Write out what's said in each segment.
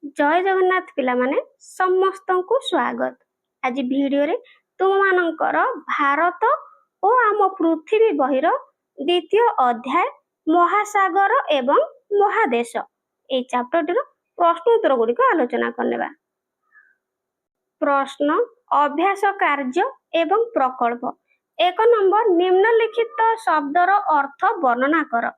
जय जगन्नाथ पिला माने समस्त को स्वागत। आज वीडियो रे तुम मानकर भारत और आम पृथ्वी बहिर द्वितीय अध्याय महासागर एवं महादेश ए चैप्टर प्रश्न उत्तर गुड़िक आलोचना करनेबा। प्रश्न अभ्यास कार्य एवं प्रकल्प। एक नंबर निम्नलिखित शब्दर अर्थ वर्णना कर।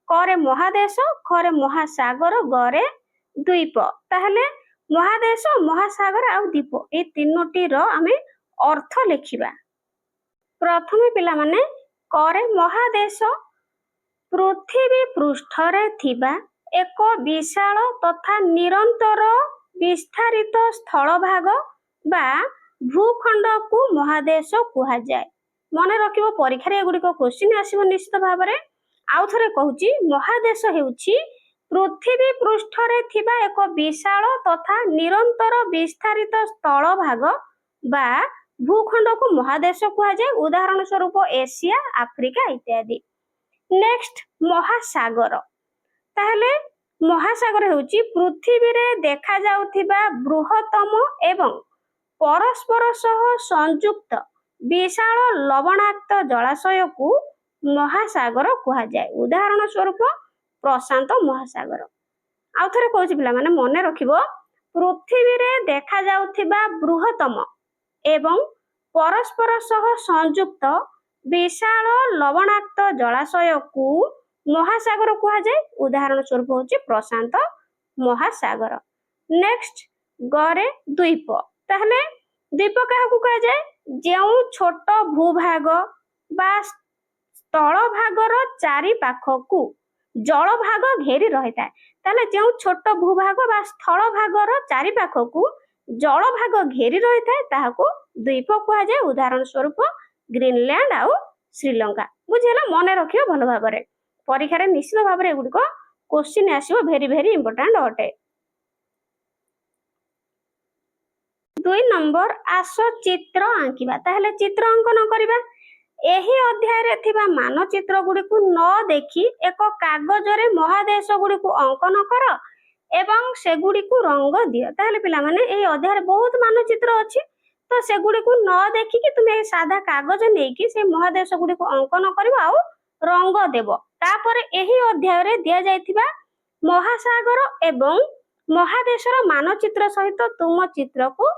करे महादेश, खरे महासागर, गरे द्वीप। ताहले महादेश, महासागर आ द्वीप ए तीनोटी रो आमे अर्थ लिखिबा। प्रथमे पिला माने करे महादेश पृथ्वी पृष्ठरे थिबा एक विशाल तथा निरंतर विस्तारित स्थल भाग बा भूखंड को महादेश कुहा जाए। मने रखिबो परीक्षा रे एगुडी को क्वेश्चन आसीबो निश्चित भाबरे। आउ थरे कहूची महादेश हेउची पृथ्वी पृष्ठरे थिबा एक विशाल तथा निरंतर विस्तारित स्थल भाग बा भूखंड को महादेश कुहा जाए। उदाहरण स्वरूप एशिया, आफ्रिका इत्यादि। नेक्स्ट महासागर। ताहले महासागर हेउची पृथ्वी रे देखा जाउथिबा बृहत्तम एवं परस्पर सह संयुक्त विशाल लवणाक्त जलाशय को महासागर कुहा जाए। उदाहरण स्वरूप प्रशांत महासागर। आउ थरे कहूची पिला माने मने रखिबो पृथ्वी रे देखा जाउथिबा बृहत्तम एवं परस्पर सह संयुक्त विशाल लवणाक्त जलाशय को महासागर कुहा जाए। उदाहरण स्वरूप होची प्रशांत महासागर। नेक्स्ट गरे द्वीप। ताहले द्वीप काहाकू कहा जाए? जेउ छोट भूभाग बा स्थल भागर चारि पाखकू जल भाग घेरी रहिता। ताहले जेउ छोट भूभाग बा स्थल भागर चारि पाखकू जल भाग घेरी रहिता ताहाकू द्वीप कुहा जाए। उदाहरण स्वरूप ग्रीनलैंड आउ श्रीलंका। बुझिला? मने रखियो भलो भाबरे। परीक्षा रे निश्चित भाबरे एगुडीको क्वेश्चन आसीबो, भेरी भेरी इंपोर्टेंट अटे। 2 नंबर आस चित्र आंकिबा। ताहले चित्र अंकन करिबा। एही अध्याय रे थिबा मानचित्र गुडी को न देखि एक कागज रे महादेश गुडी को अंकन कर एवं से गुडी को रंग दियो। ताहले पिला माने एही अध्याय रे बहुत मानचित्र अछि, तो से गुडी को न देखि कि तुमे सादा कागज नै कि से महादेश गुडी को अंकन करिवो आ रंग देबो। तापर एही अध्याय रे दिया जायथिबा महासागर एवं महादेशर मानचित्र सहित तुम चित्र को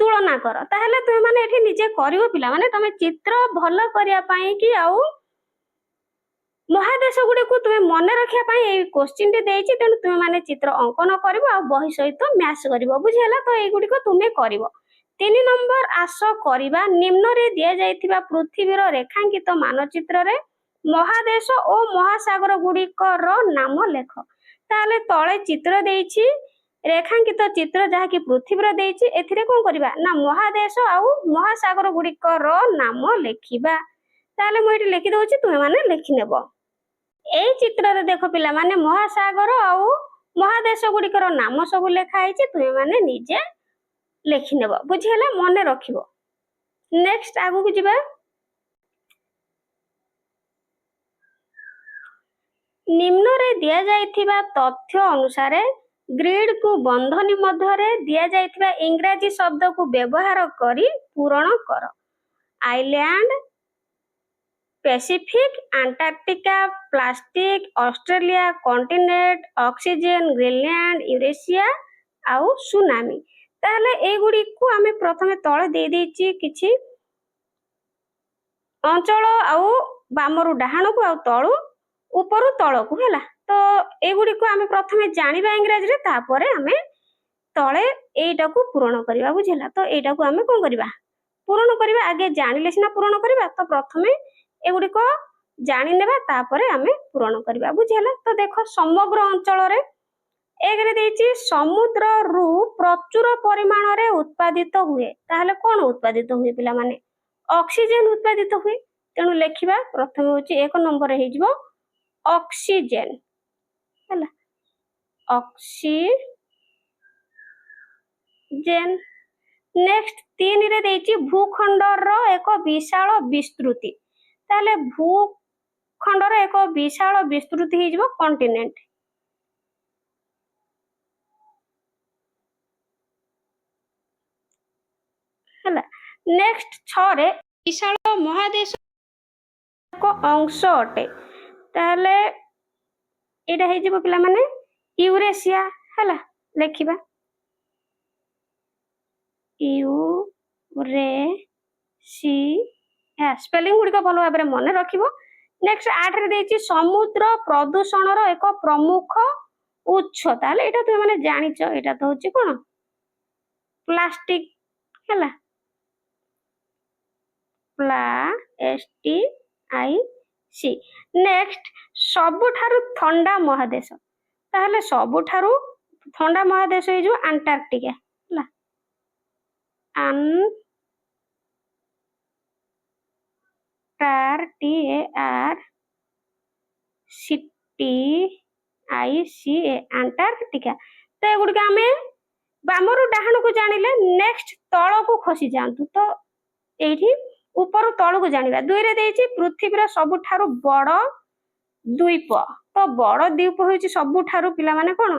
तुलना कर। ताहले तुमे माने एठी निजे करिवो पिला माने तमे चित्र भलो करिया पई कि आउ महादेश गुडी को तुमे मने रखिया पई ए क्वेश्चन टे देछि, तेनु तुमे माने चित्र अंकन करिवो आ बही सहित मैच करिवो। बुझियला? तो ए गुडी को तुमे करिवो। 3 नंबर आस करिबा। निम्न रे दिया जायथिबा पृथ्वीर रेखांकित मानचित्र रे महादेश ओ महासागर गुडी रो नाम लेख। ताले तळे चित्र देछि, रेखांकित चित्र जहा कि पृथ्वीर देछि, एथिरे कोन करिबा ना महादेश आउ महासागर गुडिक रो नाम लेखिबा। ताले मु एठी लिखि दउछि, तुमे माने लिखि नेबो। एई चित्र रे देखो पिला माने महासागर आउ महादेश गुडिक रो नाम सब लेखा आइछि, तुमे माने निजे लिखि नेबो। बुझियला? मने रखिबो। नेक्स्ट आगु को जिबा। निम्न रे दिया जायथिबा तथ्य अनुसार ग्रिड को बंधनी मध्य दिया जायथिबा इंग्राजी शब्द को व्यवहार करी पूरण कर। Island, Pacific, Antarctica, plastic, Australia, continent, oxygen, Greenland, Eurasia आउ सुनामी। ताहले ए गुडी को आमे प्रथमे तळे दे देछि किछि अंचल आउ बामरु डाहाण को आउ तळु ऊपर तळ को हैला। तो ए गुडी को आमे प्रथमे जानिबा इंग्रजी रे, तापरे आमे तळे एटा को पूर्ण करिबा। बुझिला? तो एटा को आमे कोन करिबा पूर्ण करिबा। आगे जानिले सिना पूर्ण करिबा, तो प्रथमे ए गुडी को जानि नेबा, तापरे आमे पूर्ण करिबा। बुझिला? तो देखो समग्र अंचल रे एक रे देछि समुद्र रु प्रचुर परिमाण रे उत्पादित हुए। ताहले कोन उत्पादित हुए पिला माने? ऑक्सीजन उत्पादित हुए। तेनु लेखिबा प्रथमे होछि 1 नंबर हे जिवो ऑक्सीजन हैला। ऑक्सीजन। नेक्स्ट 3 रे देछि भूखंड रो एक विशाल विस्तृति। ताले भूखंड रो एक विशाल विस्तृति हे जिवो कॉन्टिनेंट। ନେକ୍ସଟ 6ରେ ବିଶାଳ ମହାଦେଶ ଏକ ଅଂଶ ଅଟେ। ତାହେଲେ ଏଇଟା ହେଇଯିବ ପିଲାମାନେ ୟୁରେସିଆ ହେଲା। ଲେଖିବା ୟୁରେସିଆ। ସ୍ପେଲିଂ ଗୁଡିକ ଭଲ ଭାବରେ ମନେ ରଖିବ। ନେକ୍ସଟ 8ରେ ଦେଇଛି ସମୁଦ୍ର ପ୍ରଦୂଷଣର ଏକ ପ୍ରମୁଖ ଉତ୍ସ। ତାହେଲେ ଏଇଟା ତୁମେ ମାନେ ଜାଣିଛ, ଏଇଟା ତ ହଉଛି କଣ ପ୍ଲାଷ୍ଟିକ ହେଲା। STIC। ନେକ୍ସଟ ସବୁଠାରୁ ଥଣ୍ଡା ମହାଦେଶ। ତାହେଲେ ସବୁଠାରୁ ଥଣ୍ଡା ମହାଦେଶ ହେଇଯିବ ଆଣ୍ଟାର୍କଟିକା ହେଲା। ଆଣ୍ଟାର୍କଟିକା। ତ ଏଗୁଡିକ ଆମେ ବାମରୁ ଡାହାଣକୁ ଜାଣିଲେ ନେକ୍ସଟ ତଳକୁ ଖସି ଯାଆନ୍ତୁ। ତ ଏଇଠି ଉପରୁ ତଳକୁ ଜାଣିବା। 2ରେ ଦେଇଛି ପୃଥିବୀର ସବୁଠାରୁ ବଡ ଦ୍ୱୀପ। ତ ବଡ ଦ୍ୱୀପ ହେଉଛି ସବୁଠାରୁ ପିଲାମାନେ କଣ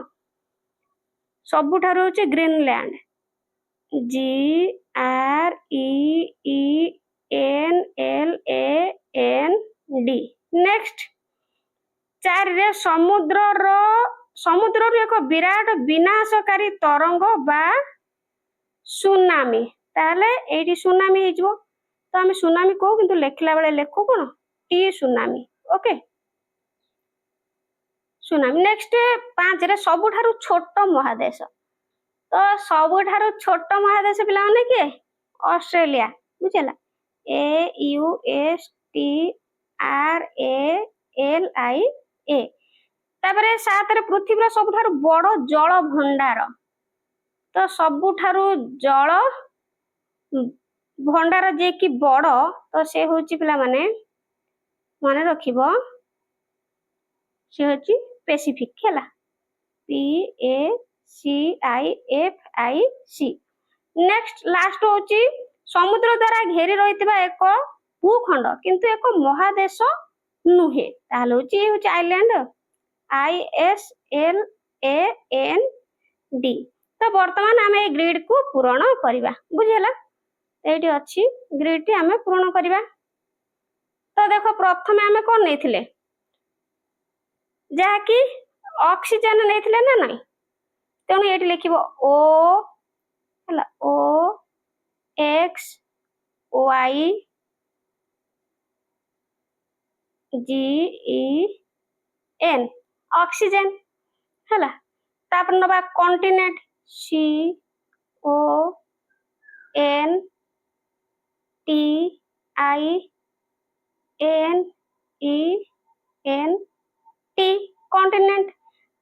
ସବୁଠାରୁ ହେଉଛି ଗ୍ରୀନଲ୍ୟାଣ୍ଡ। GREENLAND। ନେକ୍ସଟ 4ରେ ସମୁଦ୍ରରୁ ଏକ ବିରାଟ ବିନାଶକାରୀ ତରଙ୍ଗ ବା ସୁନାମି। ତାହେଲେ ଏଇଠି ସୁନାମି ହେଇଯିବ। ତ ଆମେ ସୁନାମି କହୁ, କିନ୍ତୁ ଲେଖିଲା ବେଳେ ଲେଖୁ କଣ ଟି ସୁନାମି। Okay tsunami. ନେକ୍ସଟ 5ରେ ସବୁଠାରୁ ଛୋଟ ମହାଦେଶ। ତ ସବୁଠାରୁ ଛୋଟ ମହାଦେଶ ପିଲାମାନେ କିଏ ଅଷ୍ଟ୍ରେଲିଆ। ବୁଝିଲା AUSTRALIA। ତାପରେ 7ରେ ପୃଥିବୀର ସବୁଠାରୁ ବଡ ଜଳ ଭଣ୍ଡାର। ତ ସବୁଠାରୁ ଜଳ ଭଣ୍ଡାର ଯିଏ କି ବଡ, ତ ସେ ହଉଛି ପିଲାମାନେ ମନେ ରଖିବ ସେ ହଉଛି ପେସିଫିକ ହେଲା। PACIFIC। ନେକ୍ସଟ ଲାଷ୍ଟ ହଉଛି ସମୁଦ୍ର ଦ୍ୱାରା ଘେରି ରହିଥିବା ଏକ ଭୂଖଣ୍ଡ କିନ୍ତୁ ଏକ ମହାଦେଶ ନୁହେଁ। ତାହେଲେ ହଉଛି ଆଇଲ୍ୟାଣ୍ଡ ISLAND। ତ ବର୍ତ୍ତମାନ ଆମେ এই ଗ୍ରିଡ କୁ ପୂରଣ କରିବା। ବୁଝିହେଲା ଏଇଠି ଅଛି ଗ୍ରିଡ ଟି ଆମେ ପୂରଣ କରିବା। ତ ଦେଖ ପ୍ରଥମେ ଆମେ କଣ ନେଇଥିଲେ ଯାହାକି ଅକ୍ସିଜେନ ନେଇଥିଲେ ନା ନାଇଁ। ତେଣୁ ଏଇଠି ଲେଖିବ O ହେଲା OXYGEN ଅକ୍ସିଜେନ ହେଲା। ତାପରେ ନବା କଣ୍ଟିନେଣ୍ଟ CONTINENT କଣ୍ଟିନେଣ୍ଟ।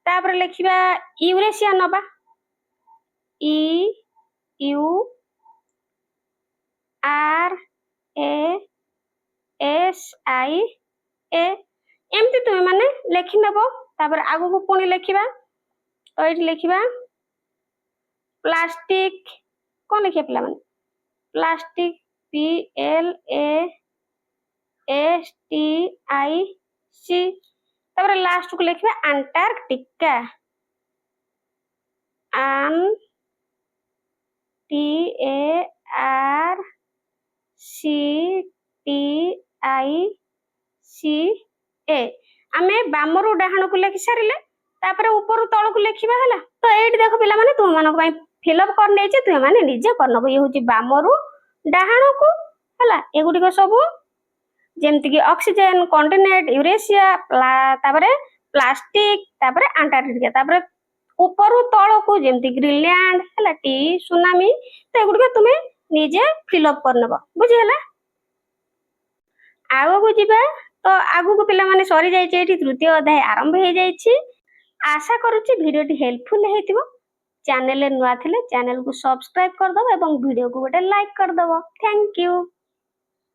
ତାପରେ ଲେଖିବା ୟୁରେସିଆ ନବା EURASIA। ଏମିତି ତୁମେ ମାନେ ଲେଖିନେବ। ତାପରେ ଆଗକୁ ପୁଣି ଲେଖିବା। ତ ଏଇଠି ଲେଖିବା ପ୍ଲାଷ୍ଟିକ। କଣ ଲେଖିବା ପିଲାମାନେ ପ୍ଲାଷ୍ଟିକ PLASTIC। ତାପରେ ଲାଷ୍ଟ କୁ ଲେଖିବା ଆଣ୍ଟାର୍କଟିକା ANTARCTICA। ଆମେ ବାମରୁ ଡାହାଣକୁ ଲେଖି ସାରିଲେ ତାପରେ ଉପରୁ ତଳକୁ ଲେଖିବା ହେଲା। ତ ଏଇଠି ଦେଖ ପିଲାମାନେ ତୁମମାନଙ୍କ ପାଇଁ ଫିଲଅପ କରିନେଇଛି, ତୁମେ ମାନେ ନିଜେ କରିନେବ। ଇଏ ହଉଛି ବାମରୁ ଡାହାଣକୁ ହେଲା। ଏଗୁଡିକ ସବୁ ଯେମିତିକି ଅକ୍ସିଜେନ କଣ୍ଟିନେଣ୍ଟ ୟୁରେସିଆ ତାପରେ ପ୍ଲାଷ୍ଟିକ ତାପରେ ଆଣ୍ଟାର୍କଟିକା ତାପରେ ଉପରୁ ତଳକୁ ଯେମିତି ଗ୍ରୀନଲ୍ୟାଣ୍ଡ ହେଲା ଟି ସୁନାମି। ତ ଏଗୁଡିକ ତୁମେ ନିଜେ ଫିଲଅପ କରିନେବ। ବୁଝିହେଲା ଆଗକୁ ଯିବା। ତ ଆଗକୁ ପିଲାମାନେ ସରିଯାଇଛି, ଏଠି ତୃତୀୟ ଅଧ୍ୟାୟ ଆରମ୍ଭ ହେଇଯାଇଛି। ଆଶା କରୁଛି ଭିଡିଓଟି ହେଲ୍ପଫୁଲ ହେଇଥିବ। ଚ୍ୟାନେଲରେ ନୂଆ ଥିଲେ ଚ୍ୟାନେଲକୁ ସବସ୍କ୍ରାଇବ କରିଦେବ ଏବଂ ଭିଡିଓକୁ ଗୋଟେ ଲାଇକ୍ କରିଦେବ। Thank you.